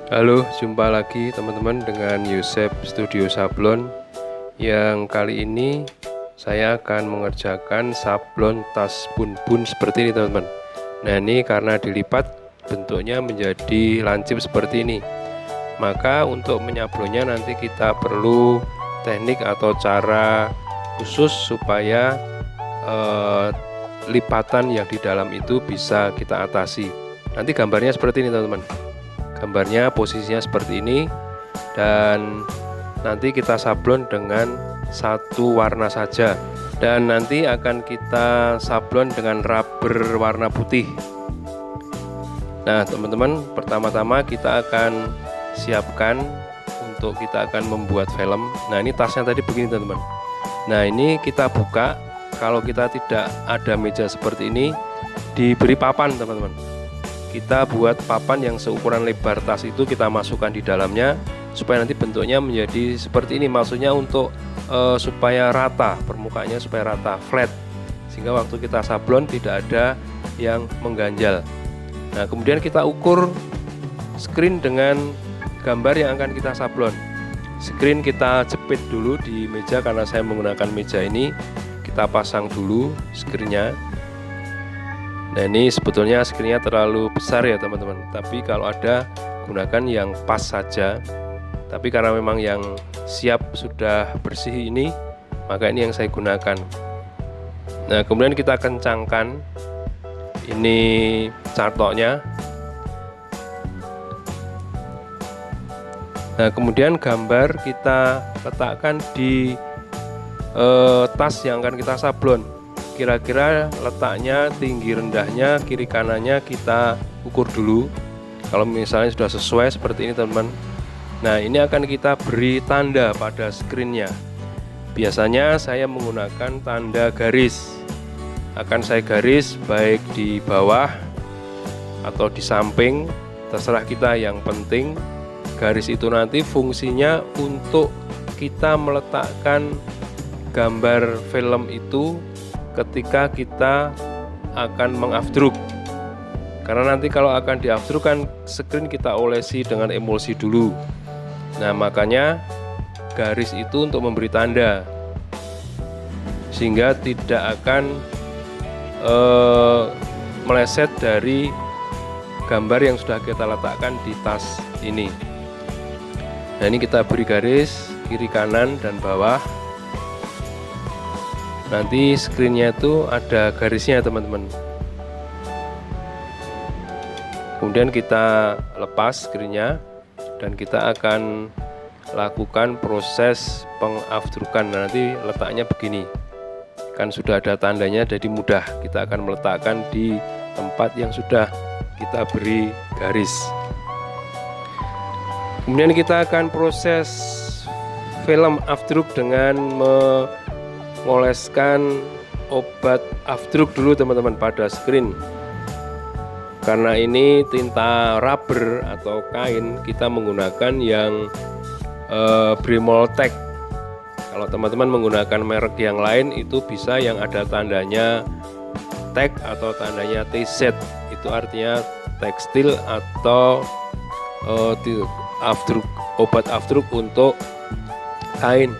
Halo, jumpa lagi teman-teman dengan Yosep Studio Sablon. Yang kali ini saya akan mengerjakan sablon tas bun-bun seperti ini teman-teman. Nah, ini karena dilipat bentuknya menjadi lancip seperti ini. Maka untuk menyablonnya nanti kita perlu teknik atau cara khusus supaya lipatan yang di dalam itu bisa kita atasi. Nanti gambarnya seperti ini teman-teman. Gambarnya posisinya seperti ini, dan nanti kita sablon dengan satu warna saja, dan nanti akan kita sablon dengan rubber warna putih. Nah teman-teman, pertama-tama kita akan siapkan untuk kita akan membuat film. Nah ini tasnya tadi begini teman-teman. Nah ini kita buka. Kalau kita tidak ada meja seperti ini, diberi papan teman-teman. Kita buat papan yang seukuran lebar tas itu, kita masukkan di dalamnya supaya nanti bentuknya menjadi seperti ini. Maksudnya untuk supaya rata permukaannya, supaya rata flat, sehingga waktu kita sablon tidak ada yang mengganjal. Nah kemudian kita ukur screen dengan gambar yang akan kita sablon. Screen kita jepit dulu di meja, karena saya menggunakan meja ini. Kita pasang dulu screennya. Nah ini sebetulnya screennya terlalu besar ya teman-teman, tapi kalau ada gunakan yang pas saja. Tapi karena memang yang siap sudah bersih ini, maka ini yang saya gunakan. Nah kemudian kita kencangkan ini cartoknya. Nah kemudian gambar kita letakkan di tas yang akan kita sablon. Kira-kira letaknya, tinggi rendahnya, kiri kanannya kita ukur dulu. Kalau misalnya sudah sesuai seperti ini teman-teman. Nah ini akan kita beri tanda pada screennya. Biasanya saya menggunakan tanda garis. Akan saya garis baik di bawah atau di samping, terserah kita. Yang penting garis itu nanti fungsinya untuk kita meletakkan gambar film itu ketika kita akan mengafdruk. Karena nanti kalau akan diafdruk kan screen kita olesi dengan emulsi dulu. Nah makanya garis itu untuk memberi tanda, sehingga tidak akan meleset dari gambar yang sudah kita letakkan di tas ini. Nah ini kita beri garis kiri kanan dan bawah. Nanti screennya itu ada garisnya teman-teman. Kemudian kita lepas screennya, dan kita akan lakukan proses pengafdrukan. Nah, nanti letaknya begini, kan sudah ada tandanya, jadi mudah. Kita akan meletakkan di tempat yang sudah kita beri garis. Kemudian kita akan proses film afdruk dengan mengoleskan obat afdruk dulu teman-teman pada screen. Karena ini tinta rubber atau kain, kita menggunakan yang Bremoltec. Kalau teman-teman menggunakan merek yang lain, itu bisa yang ada tandanya TEG atau tandanya TZ. Itu artinya tekstil atau obat afdruk untuk kain.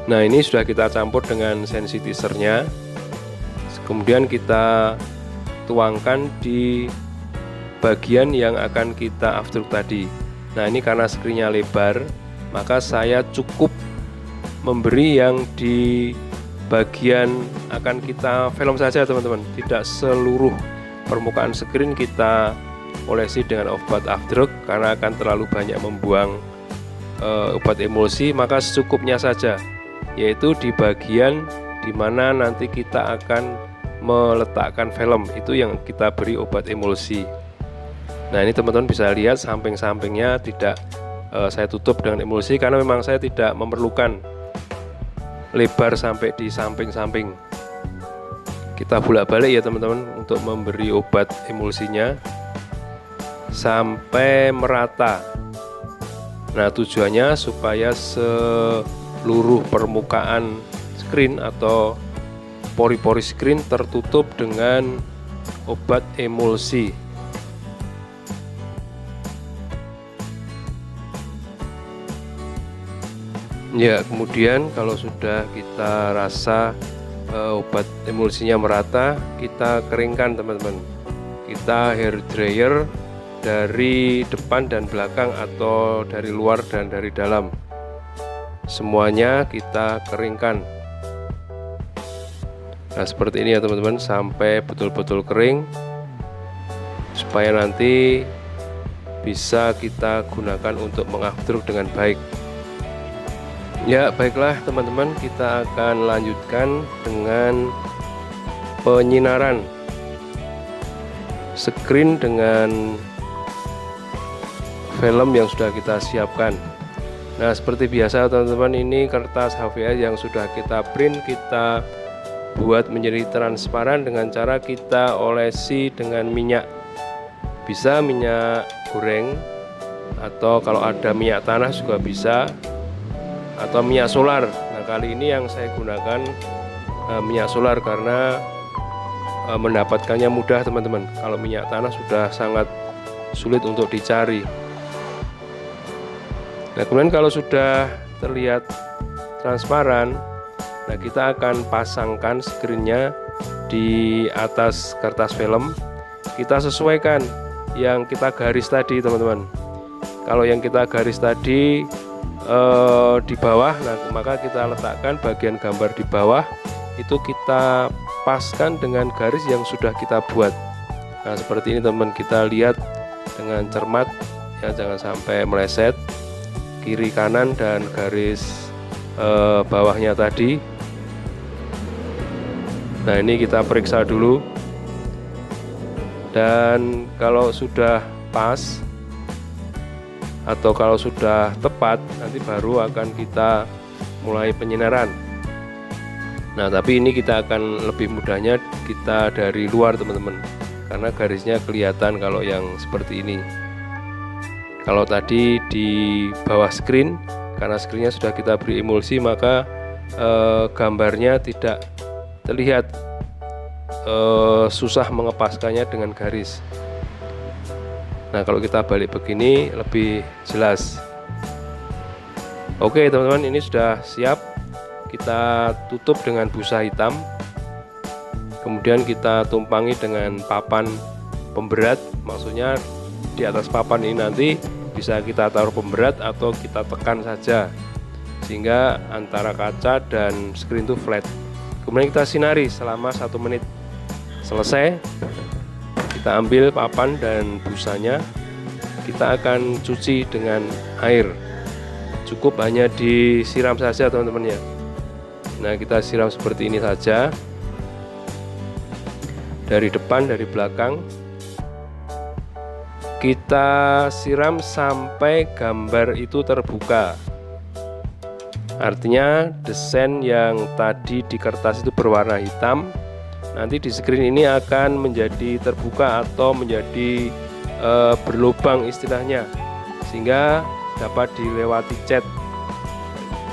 Nah ini sudah kita campur dengan sensitisernya. Kemudian kita tuangkan di bagian yang akan kita afdruk tadi. Nah ini karena screennya lebar, maka saya cukup memberi yang di bagian akan kita film saja teman-teman. Tidak seluruh permukaan screen kita olesi dengan obat afdruk, karena akan terlalu banyak membuang obat emulsi. Maka secukupnya saja, yaitu di bagian dimana nanti kita akan meletakkan film, itu yang kita beri obat emulsi. Nah ini teman-teman bisa lihat samping-sampingnya tidak saya tutup dengan emulsi, karena memang saya tidak memerlukan lebar sampai di samping-samping. Kita bolak-balik ya teman-teman untuk memberi obat emulsinya sampai merata. Nah tujuannya supaya seluruh permukaan screen atau pori-pori screen tertutup dengan obat emulsi. Ya, kemudian kalau sudah kita rasa obat emulsinya merata, kita keringkan teman-teman. Kita hair dryer dari depan dan belakang atau dari luar dan dari dalam. Semuanya kita keringkan. Nah, seperti ini ya teman-teman, sampai betul-betul kering supaya nanti bisa kita gunakan untuk mengaftruk dengan baik. Ya, baiklah teman-teman, kita akan lanjutkan dengan penyinaran screen dengan film yang sudah kita siapkan. Nah, seperti biasa teman-teman, ini kertas HVA yang sudah kita print, kita buat menjadi transparan dengan cara kita olesi dengan minyak. Bisa minyak goreng, atau kalau ada minyak tanah juga bisa, atau minyak solar. Nah, kali ini yang saya gunakan minyak solar karena mendapatkannya mudah teman-teman. Kalau minyak tanah sudah sangat sulit untuk dicari. Nah, kemudian kalau sudah terlihat transparan, nah kita akan pasangkan screennya di atas kertas film. Kita sesuaikan yang kita garis tadi teman-teman. Kalau yang kita garis tadi di bawah, nah maka kita letakkan bagian gambar di bawah, itu kita paskan dengan garis yang sudah kita buat. Nah, seperti ini teman-teman, kita lihat dengan cermat ya, jangan sampai meleset kiri kanan dan garis bawahnya tadi. Nah, ini kita periksa dulu, dan kalau sudah pas atau kalau sudah tepat, nanti baru akan kita mulai penyinaran. Nah, tapi ini kita akan lebih mudahnya kita dari luar teman-teman, karena garisnya kelihatan kalau yang seperti ini. Kalau tadi di bawah screen, karena screennya sudah kita beri emulsi, maka gambarnya tidak terlihat, susah mengepaskannya dengan garis. Nah, kalau kita balik begini lebih jelas. Oke teman-teman, ini sudah siap. Kita tutup dengan busa hitam, kemudian kita tumpangi dengan papan pemberat. Maksudnya di atas papan ini nanti bisa kita taruh pemberat atau kita tekan saja, sehingga antara kaca dan screen itu flat. Kemudian kita sinari selama 1 menit. Selesai, kita ambil papan dan busanya, kita akan cuci dengan air. Cukup hanya disiram saja teman-teman ya. Nah, kita siram seperti ini saja, dari depan, dari belakang. Kita siram sampai gambar itu terbuka. Artinya desain yang tadi di kertas itu berwarna hitam, nanti di screen ini akan menjadi terbuka atau menjadi berlubang istilahnya, sehingga dapat dilewati cat.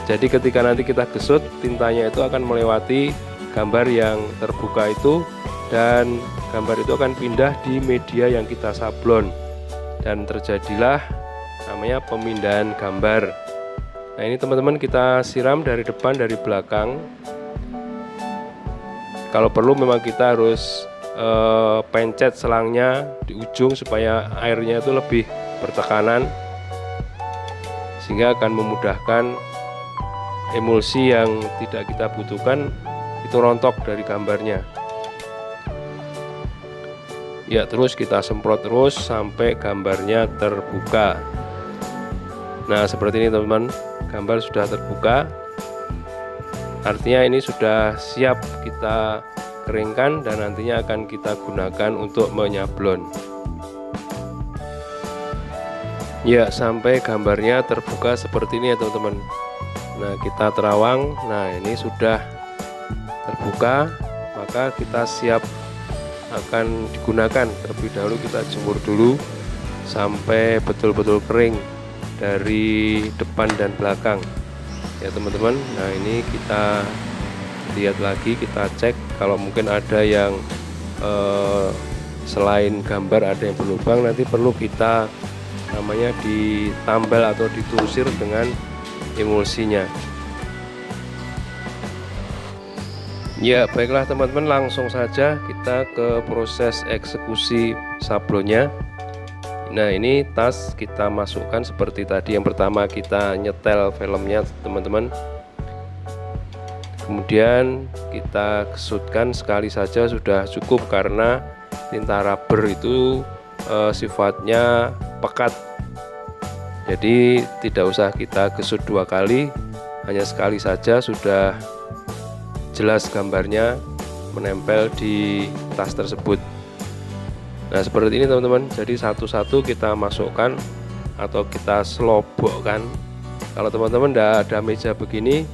Jadi ketika nanti kita gesut, tintanya itu akan melewati gambar yang terbuka itu, dan gambar itu akan pindah di media yang kita sablon, dan terjadilah namanya pemindahan gambar. Nah, ini teman-teman, kita siram dari depan, dari belakang. Kalau perlu memang kita harus pencet selangnya di ujung supaya airnya itu lebih bertekanan, sehingga akan memudahkan emulsi yang tidak kita butuhkan itu rontok dari gambarnya. Ya, terus kita semprot terus sampai gambarnya terbuka. Nah, seperti ini teman-teman, gambar sudah terbuka. Artinya ini sudah siap kita keringkan dan nantinya akan kita gunakan untuk menyablon. Ya, sampai gambarnya terbuka seperti ini ya teman-teman. Nah, kita terawang. Nah, ini sudah terbuka, maka kita siap akan digunakan. Terlebih dahulu kita jemur dulu sampai betul-betul kering dari depan dan belakang ya teman-teman. Nah, ini kita lihat lagi, kita cek kalau mungkin ada yang selain gambar ada yang berlubang, nanti perlu kita namanya ditambal atau ditusir dengan emulsinya. Ya, baiklah teman-teman, langsung saja kita ke proses eksekusi sablonnya. Nah, ini tas kita masukkan seperti tadi. Yang pertama kita nyetel filmnya teman-teman, kemudian kita kesutkan sekali saja sudah cukup, karena tinta rubber itu sifatnya pekat, jadi tidak usah kita gesut dua kali, hanya sekali saja sudah jelas gambarnya menempel di tas tersebut. Nah, seperti ini teman-teman. Jadi satu-satu kita masukkan atau kita selobokkan. Kalau teman-teman tidak ada meja begini,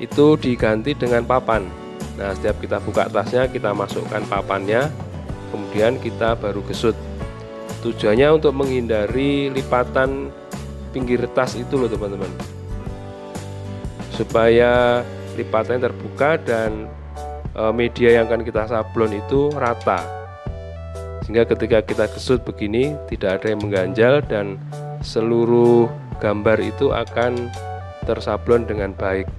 itu diganti dengan papan. Nah, setiap kita buka tasnya, kita masukkan papannya, kemudian kita baru gesut. Tujuannya untuk menghindari lipatan pinggir tas itu loh teman-teman, supaya lipatannya terbuka dan media yang akan kita sablon itu rata, sehingga ketika kita gesut begini tidak ada yang mengganjal dan seluruh gambar itu akan tersablon dengan baik.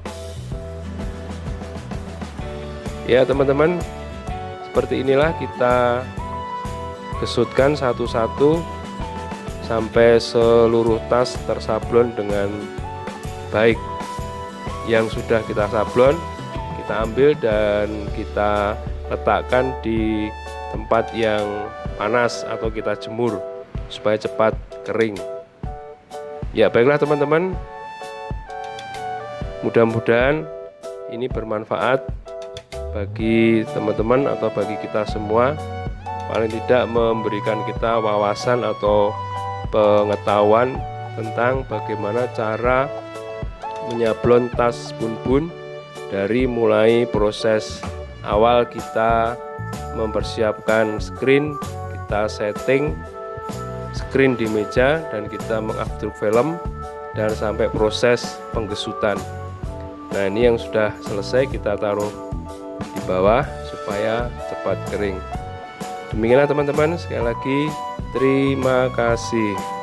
Ya teman-teman, seperti inilah kita gesutkan satu-satu sampai seluruh tas tersablon dengan baik. Yang sudah kita sablon, kita ambil dan kita letakkan di tempat yang panas atau kita jemur supaya cepat kering. Ya, baiklah teman-teman, mudah-mudahan ini bermanfaat bagi teman-teman atau bagi kita semua, paling tidak memberikan kita wawasan atau pengetahuan tentang bagaimana cara menyablon tas bun-bun, dari mulai proses awal kita mempersiapkan screen, kita setting screen di meja dan kita mengabstruk film, dan sampai proses penggesutan. Nah, ini yang sudah selesai kita taruh di bawah supaya cepat kering. Demikianlah teman-teman, sekali lagi terima kasih.